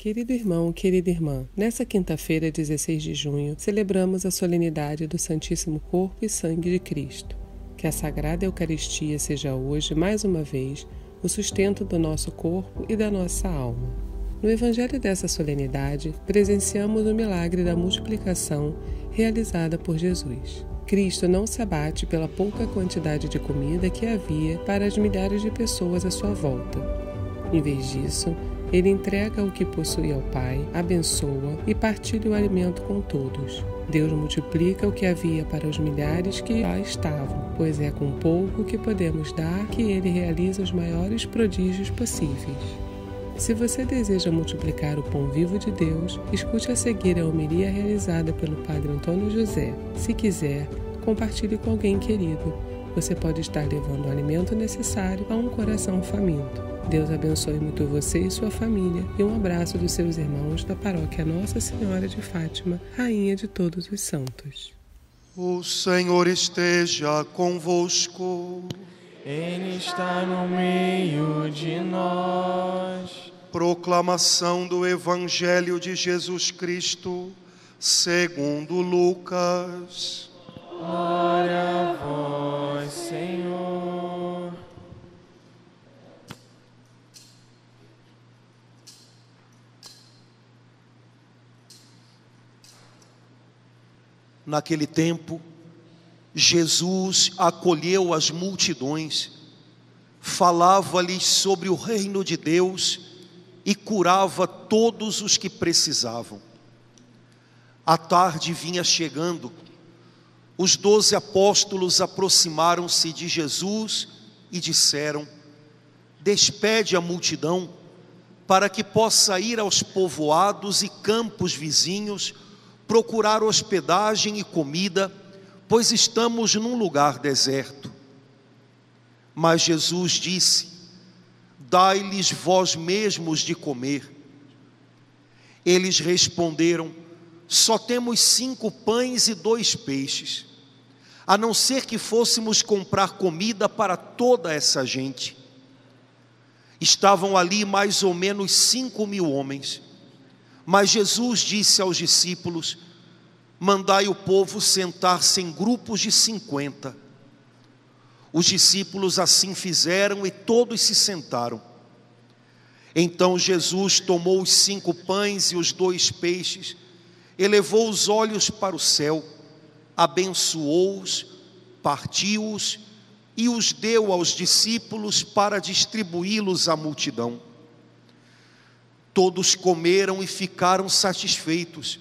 Querido irmão, querida irmã, nessa quinta-feira, 16 de junho, celebramos a solenidade do Santíssimo Corpo e Sangue de Cristo. Que a Sagrada Eucaristia seja hoje, mais uma vez, o sustento do nosso corpo e da nossa alma. No Evangelho dessa solenidade, presenciamos o milagre da multiplicação realizada por Jesus. Cristo não se abate pela pouca quantidade de comida que havia para as milhares de pessoas à sua volta. Em vez disso, Ele entrega o que possui ao Pai, abençoa e partilha o alimento com todos. Deus multiplica o que havia para os milhares que lá estavam, pois é com pouco que podemos dar que Ele realiza os maiores prodígios possíveis. Se você deseja multiplicar o pão vivo de Deus, escute a seguir a homilia realizada pelo Padre Antônio José. Se quiser, compartilhe com alguém querido. Você pode estar levando o alimento necessário a um coração faminto. Deus abençoe muito você e sua família, e um abraço dos seus irmãos da paróquia Nossa Senhora de Fátima, Rainha de todos os santos. O Senhor esteja convosco. Ele está no meio de nós. Proclamação do Evangelho de Jesus Cristo, segundo Glória Lucas. a vós, Senhor. Naquele tempo, Jesus acolheu as multidões, falava-lhes sobre o reino de Deus e curava todos os que precisavam. A tarde vinha chegando, os 12 apóstolos aproximaram-se de Jesus e disseram: despede a multidão, para que possa ir aos povoados e campos vizinhos, procurar hospedagem e comida, pois estamos num lugar deserto. Mas Jesus disse: dai-lhes vós mesmos de comer. Eles responderam: só temos 5 pães e 2 peixes, a não ser que fôssemos comprar comida para toda essa gente. Estavam ali mais ou menos 5.000 homens. Mas Jesus disse aos discípulos: mandai o povo sentar-se em grupos de 50. Os discípulos assim fizeram e todos se sentaram. Então Jesus tomou os 5 pães e os 2 peixes, elevou os olhos para o céu, abençoou-os, partiu-os e os deu aos discípulos para distribuí-los à multidão. Todos comeram e ficaram satisfeitos,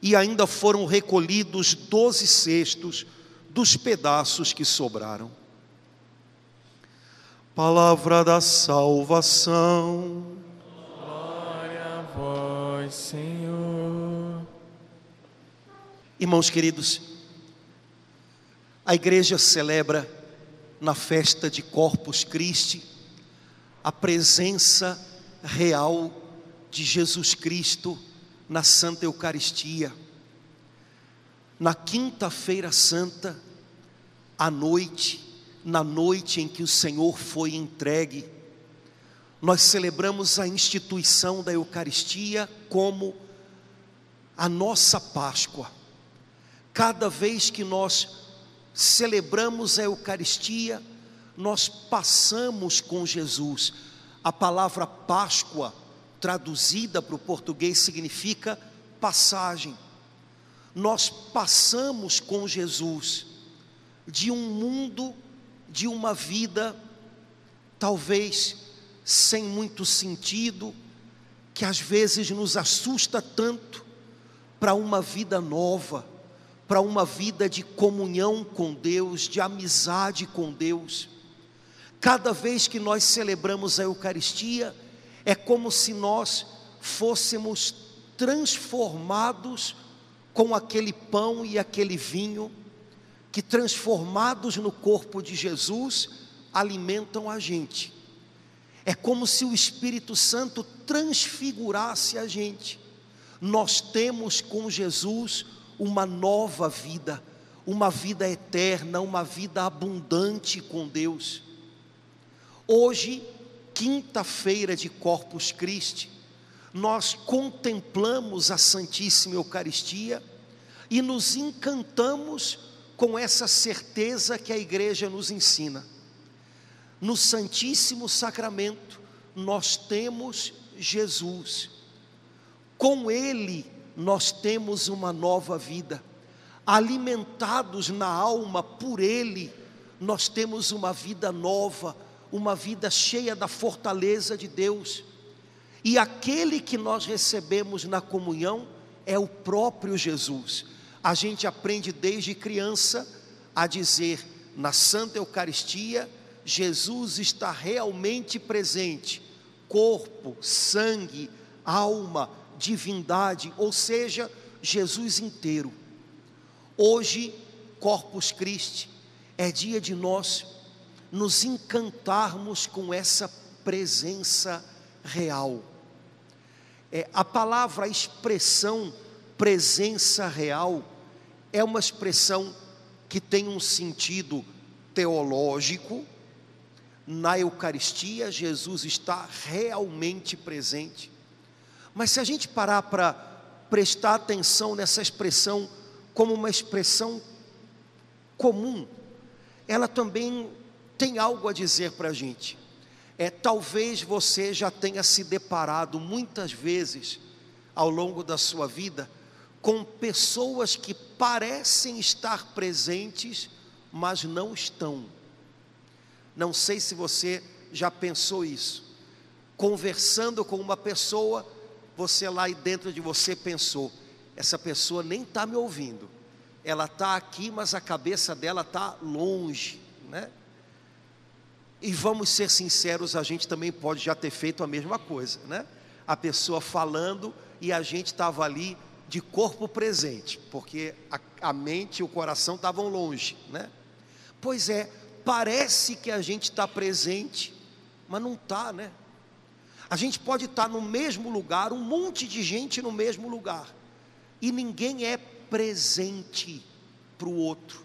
e ainda foram recolhidos 12 cestos dos pedaços que sobraram. Palavra da salvação. Glória a vós, Senhor. Irmãos queridos, a igreja celebra na festa de Corpus Christi a presença real de Jesus Cristo na Santa Eucaristia. Na quinta-feira santa, à noite, na noite em que o Senhor foi entregue, nós celebramos a instituição da Eucaristia como a nossa Páscoa. Cada vez que nós celebramos a Eucaristia, nós passamos com Jesus. A palavra Páscoa, traduzida para o português, significa passagem. Nós passamos com Jesus de um mundo, de uma vida talvez sem muito sentido, que às vezes nos assusta tanto, para uma vida nova, para uma vida de comunhão com Deus, de amizade com Deus. Cada vez que nós celebramos a Eucaristia, é como se nós fôssemos transformados com aquele pão e aquele vinho, que transformados no corpo de Jesus, alimentam a gente. É como se o Espírito Santo transfigurasse a gente. Nós temos com Jesus uma nova vida, uma vida eterna, uma vida abundante com Deus. Hoje, quinta-feira de Corpus Christi, nós contemplamos a Santíssima Eucaristia e nos encantamos com essa certeza que a igreja nos ensina. No Santíssimo Sacramento nós temos Jesus, com Ele nós temos uma nova vida, alimentados na alma por Ele, nós temos uma vida nova, uma vida cheia da fortaleza de Deus, e aquele que nós recebemos na comunhão é o próprio Jesus. A gente aprende desde criança a dizer, na Santa Eucaristia, Jesus está realmente presente, corpo, sangue, alma, divindade, ou seja, Jesus inteiro. Hoje, Corpus Christi, é dia de nós nos encantarmos com essa presença real. A palavra, a expressão presença real, é uma expressão que tem um sentido teológico. Na Eucaristia, Jesus está realmente presente. Mas se a gente parar para prestar atenção nessa expressão como uma expressão comum, ela também tem algo a dizer para a gente. Talvez você já tenha se deparado muitas vezes ao longo da sua vida com pessoas que parecem estar presentes, mas não estão. Não sei se você já pensou isso. Conversando com uma pessoa, você lá dentro de você pensou, essa pessoa nem está me ouvindo, ela está aqui, mas a cabeça dela está longe, né? E vamos ser sinceros, a gente também pode já ter feito a mesma coisa, né? A pessoa falando e a gente estava ali de corpo presente, porque a mente e o coração estavam longe, né? Pois é, parece que a gente está presente, mas não está, né? A gente pode estar no mesmo lugar, um monte de gente no mesmo lugar, e ninguém é presente para o outro.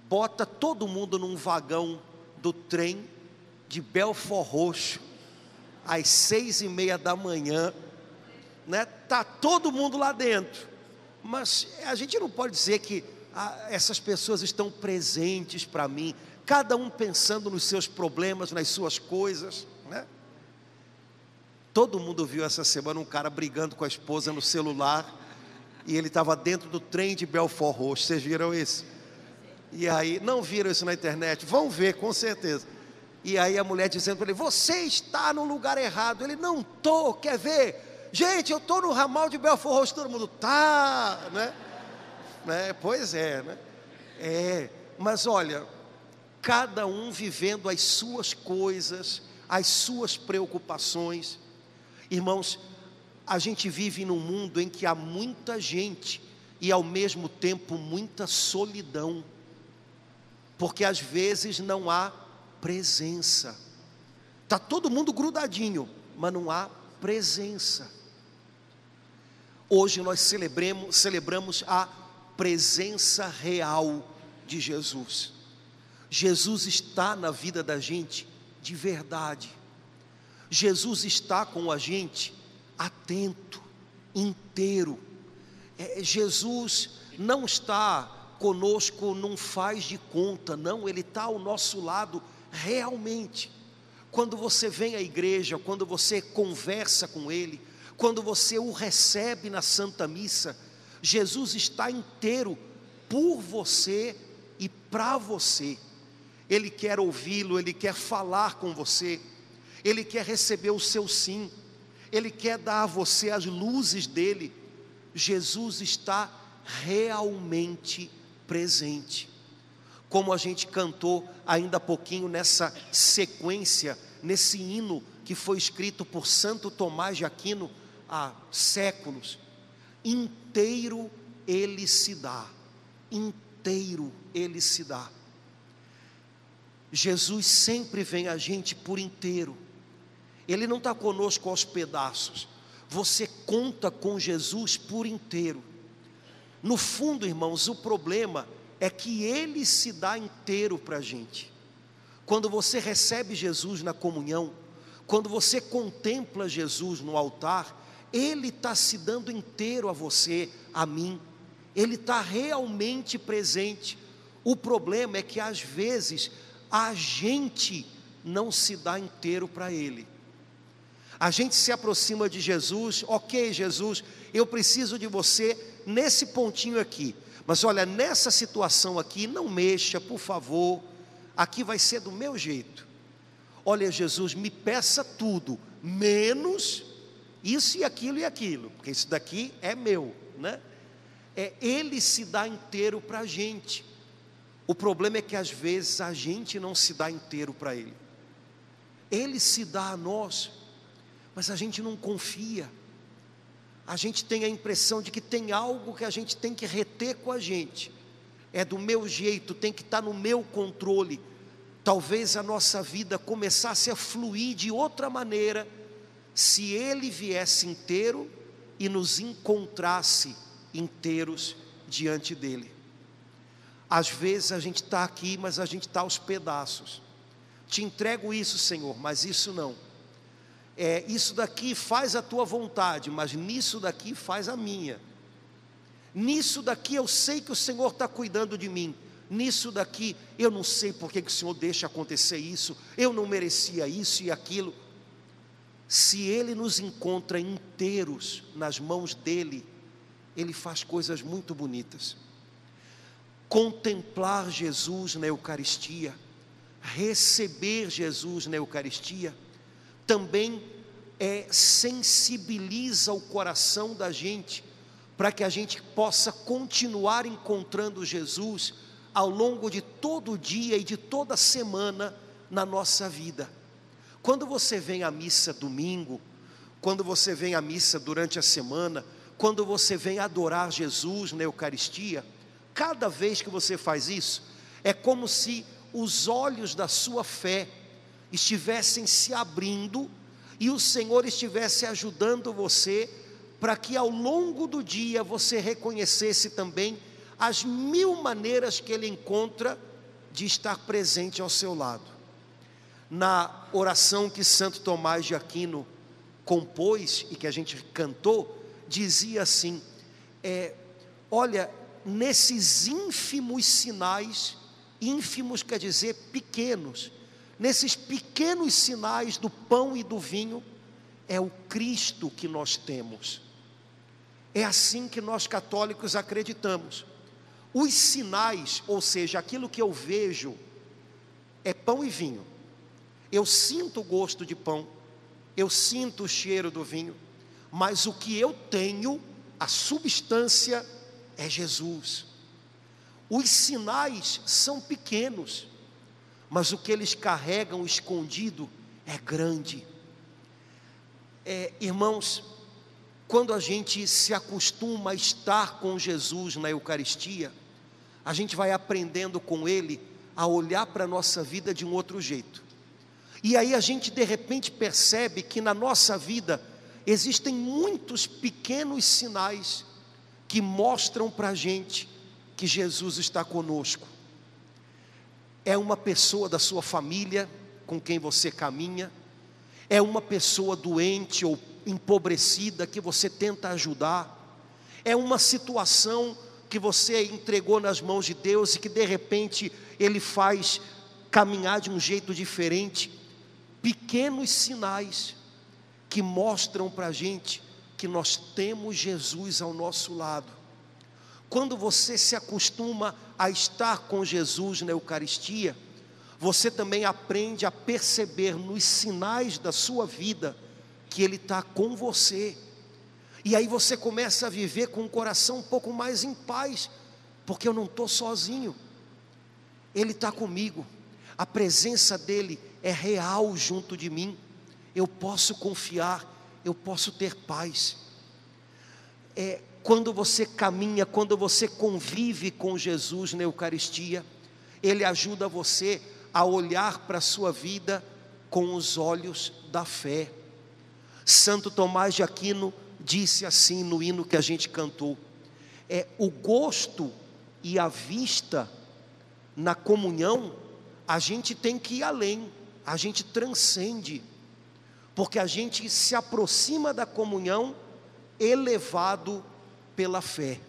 Bota todo mundo num vagão do trem de Belford Roxo, às 6:30 da manhã, né? Tá todo mundo lá dentro, mas a gente não pode dizer que essas pessoas estão presentes para mim, cada um pensando nos seus problemas, nas suas coisas, né? Todo mundo viu essa semana um cara brigando com a esposa no celular, e ele estava dentro do trem de Belford Roxo. Vocês viram isso? E aí, não viram isso na internet? Vão ver, com certeza. E aí a mulher dizendo para ele, você está no lugar errado. Ele, não estou, quer ver? Gente, eu estou no ramal de Belford Roxo. Todo mundo, tá, né? Pois é, né? Mas olha, cada um vivendo as suas coisas, as suas preocupações. Irmãos, a gente vive num mundo em que há muita gente e ao mesmo tempo muita solidão, porque às vezes não há presença. Está todo mundo grudadinho, mas não há presença. Hoje nós celebramos a presença real de Jesus. Jesus está na vida da gente de verdade. Jesus está com a gente atento, inteiro. Jesus não está conosco, não faz de conta, não, Ele está ao nosso lado realmente. Quando você vem à igreja, quando você conversa com Ele, quando você o recebe na Santa Missa, Jesus está inteiro por você e para você. Ele quer ouvi-lo, Ele quer falar com você, Ele quer receber o seu sim, Ele quer dar a você as luzes dEle. Jesus está realmente presente. Como a gente cantou ainda há pouquinho nessa sequência, nesse hino que foi escrito por Santo Tomás de Aquino há séculos, inteiro Ele se dá, inteiro Ele se dá. Jesus sempre vem a gente por inteiro, Ele não está conosco aos pedaços. Você conta com Jesus por inteiro. No fundo, irmãos, o problema é que Ele se dá inteiro para a gente. Quando você recebe Jesus na comunhão, Quando você contempla Jesus no altar, Ele está se dando inteiro a você, a mim. Ele está realmente presente. O problema é que às vezes a gente não se dá inteiro para Ele. A gente se aproxima de Jesus, ok, Jesus, eu preciso de você nesse pontinho aqui, mas olha, nessa situação aqui, não mexa, por favor, aqui vai ser do meu jeito. Olha, Jesus, me peça tudo, menos isso e aquilo, porque isso daqui é meu, né? Ele se dá inteiro para a gente. O problema é que às vezes a gente não se dá inteiro para Ele. Ele se dá a nós, mas a gente não confia. A gente tem a impressão de que tem algo que a gente tem que reter com a gente. É do meu jeito, tem que estar no meu controle. Talvez a nossa vida começasse a fluir de outra maneira se Ele viesse inteiro e nos encontrasse inteiros diante dEle. Às vezes a gente está aqui, mas a gente está aos pedaços. Te entrego isso, Senhor, mas isso não. Isso daqui faz a tua vontade, mas nisso daqui faz a minha. Nisso daqui eu sei que o Senhor está cuidando de mim. Nisso daqui eu não sei por que o Senhor deixa acontecer isso. Eu não merecia isso e aquilo. Se Ele nos encontra inteiros nas mãos dEle, Ele faz coisas muito bonitas. Contemplar Jesus na Eucaristia, receber Jesus na Eucaristia, também sensibiliza o coração da gente, para que a gente possa continuar encontrando Jesus ao longo de todo o dia e de toda a semana na nossa vida. Quando você vem à missa domingo, quando você vem à missa durante a semana, quando você vem adorar Jesus na Eucaristia, cada vez que você faz isso, é como se os olhos da sua fé estivessem se abrindo e o Senhor estivesse ajudando você para que ao longo do dia você reconhecesse também as 1000 maneiras que Ele encontra de estar presente ao seu lado. Na oração que Santo Tomás de Aquino compôs e que a gente cantou, dizia assim, olha, nesses ínfimos sinais, ínfimos quer dizer pequenos, nesses pequenos sinais do pão e do vinho, é o Cristo que nós temos. É assim que nós católicos acreditamos. Os sinais, ou seja, aquilo que eu vejo, é pão e vinho. Eu sinto o gosto de pão, eu sinto o cheiro do vinho, mas o que eu tenho, a substância, é Jesus. Os sinais são pequenos, mas o que eles carregam escondido é grande. Irmãos, quando a gente se acostuma a estar com Jesus na Eucaristia, a gente vai aprendendo com Ele a olhar para a nossa vida de um outro jeito. E aí a gente de repente percebe que na nossa vida existem muitos pequenos sinais que mostram para a gente que Jesus está conosco. É uma pessoa da sua família com quem você caminha, é uma pessoa doente ou empobrecida que você tenta ajudar, é uma situação que você entregou nas mãos de Deus e que de repente Ele faz caminhar de um jeito diferente. Pequenos sinais que mostram para a gente que nós temos Jesus ao nosso lado. Quando você se acostuma a estar com Jesus na Eucaristia, você também aprende a perceber nos sinais da sua vida que Ele está com você. E aí você começa a viver com o coração um pouco mais em paz, porque eu não estou sozinho, Ele está comigo, a presença dEle é real junto de mim, eu posso confiar, eu posso ter paz. Quando você caminha, quando você convive com Jesus na Eucaristia, Ele ajuda você a olhar para a sua vida com os olhos da fé. Santo Tomás de Aquino disse assim no hino que a gente cantou, o gosto e a vista na comunhão, a gente tem que ir além, a gente transcende. porque a gente se aproxima da comunhão elevado pela fé.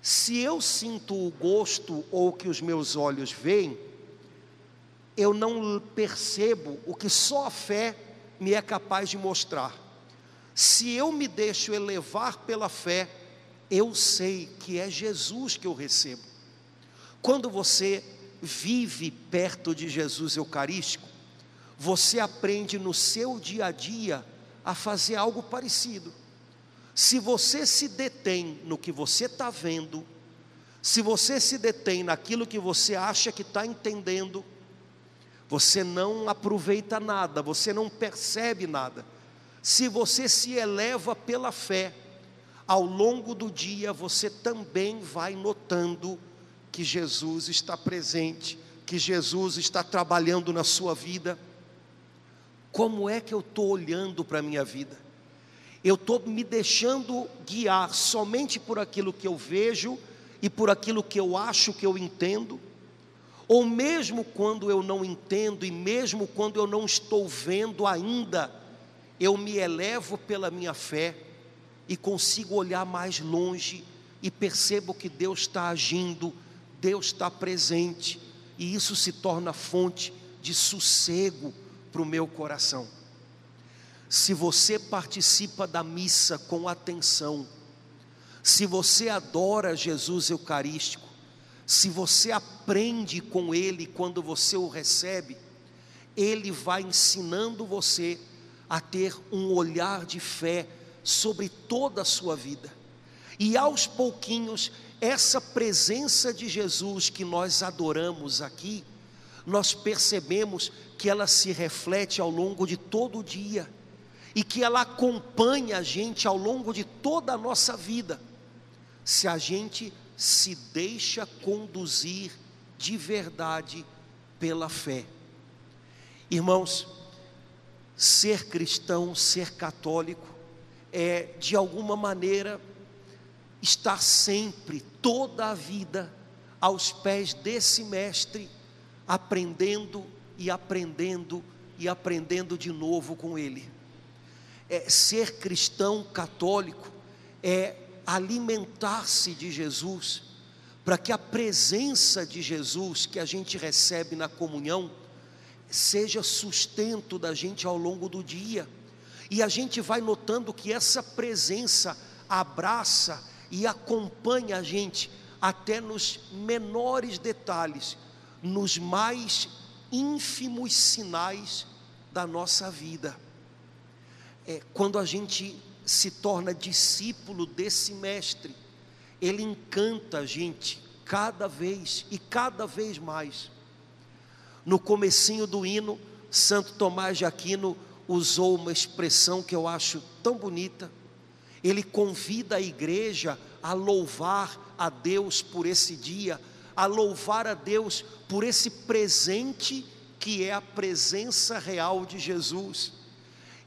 Se eu sinto o gosto ou o que os meus olhos veem, eu não percebo o que só a fé me é capaz de mostrar. Se eu me deixo elevar pela fé, eu sei que é Jesus que eu recebo. Quando você vive perto de Jesus Eucarístico, você aprende no seu dia a dia a fazer algo parecido. Se você se detém no que você está vendo, se você se detém naquilo que você acha que está entendendo, você não aproveita nada, você não percebe nada. Se você se eleva pela fé, ao longo do dia você também vai notando que Jesus está presente, que Jesus está trabalhando na sua vida. Como é que eu estou olhando para a minha vida? Eu estou me deixando guiar somente por aquilo que eu vejo e por aquilo que eu acho que eu entendo? Ou mesmo quando eu não entendo e mesmo quando eu não estou vendo ainda, eu me elevo pela minha fé e consigo olhar mais longe e percebo que Deus está agindo, Deus está presente, e isso se torna fonte de sossego para o meu coração. Se você participa da missa com atenção, se você adora Jesus Eucarístico, se você aprende com Ele quando você o recebe, Ele vai ensinando você a ter um olhar de fé sobre toda a sua vida. E aos pouquinhos, essa presença de Jesus que nós adoramos aqui, nós percebemos que ela se reflete ao longo de todo o dia, e que ela acompanha a gente ao longo de toda a nossa vida, se a gente se deixa conduzir de verdade pela fé. Irmãos, ser cristão, ser católico, é de alguma maneira estar sempre, toda a vida, aos pés desse mestre, aprendendo e aprendendo e aprendendo de novo com ele. Ser cristão católico é alimentar-se de Jesus, para que a presença de Jesus que a gente recebe na comunhão seja sustento da gente ao longo do dia, e a gente vai notando que essa presença abraça e acompanha a gente até nos menores detalhes, nos mais ínfimos sinais da nossa vida. Quando a gente se torna discípulo desse mestre, ele encanta a gente cada vez e cada vez mais. No comecinho do hino, Santo Tomás de Aquino usou uma expressão que eu acho tão bonita. Ele convida a igreja a louvar a Deus por esse dia, a louvar a Deus por esse presente que é a presença real de Jesus.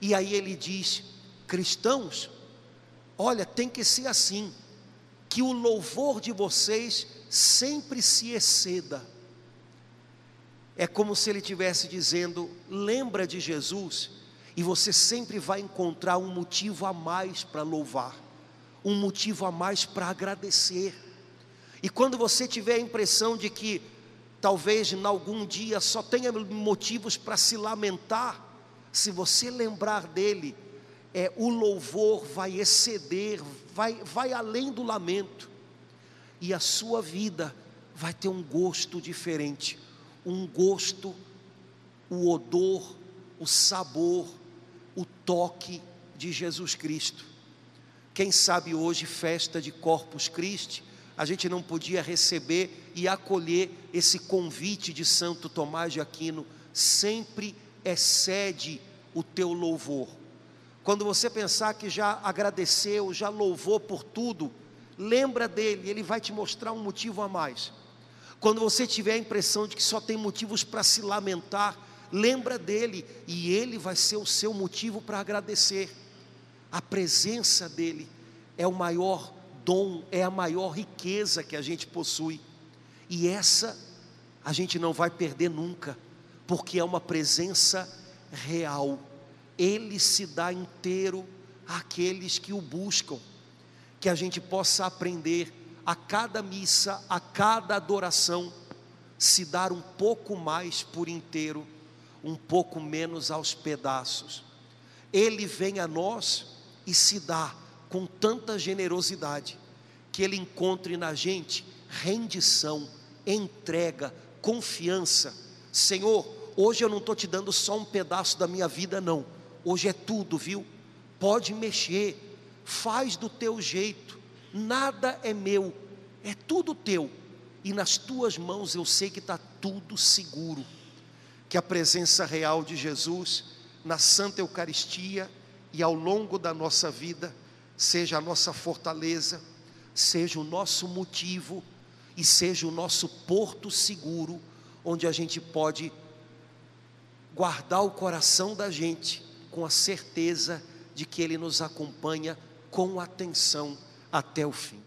E aí ele diz: cristãos, olha, tem que ser assim, que o louvor de vocês sempre se exceda. É como se ele estivesse dizendo: lembra de Jesus, e você sempre vai encontrar um motivo a mais para louvar, um motivo a mais para agradecer. E quando você tiver a impressão de que talvez em algum dia só tenha motivos para se lamentar, se você lembrar dele, o louvor vai exceder, vai além do lamento, e a sua vida vai ter um gosto diferente, um gosto, o odor, o sabor, o toque de Jesus Cristo. Quem sabe hoje, festa de Corpus Christi, a gente não podia receber e acolher esse convite de Santo Tomás de Aquino: sempre excede o teu louvor. Quando você pensar que já agradeceu, já louvou por tudo, lembra dele, ele vai te mostrar um motivo a mais. Quando você tiver a impressão de que só tem motivos para se lamentar, lembra dele, e ele vai ser o seu motivo para agradecer. A presença dele é o maior dom, é a maior riqueza que a gente possui, e essa a gente não vai perder nunca, porque é uma presença real, Ele se dá inteiro àqueles que o buscam. Que a gente possa aprender a cada missa, a cada adoração, se dar um pouco mais por inteiro, um pouco menos aos pedaços. Ele vem a nós e se dá com tanta generosidade, que Ele encontre na gente rendição, entrega, confiança. Senhor, hoje eu não estou te dando só um pedaço da minha vida não, hoje é tudo, viu? Pode mexer, faz do teu jeito, nada é meu, é tudo teu, e nas tuas mãos eu sei que está tudo seguro. Que a presença real de Jesus na Santa Eucaristia e ao longo da nossa vida seja a nossa fortaleza, seja o nosso motivo e seja o nosso porto seguro, onde a gente pode guardar o coração da gente com a certeza de que Ele nos acompanha com atenção até o fim.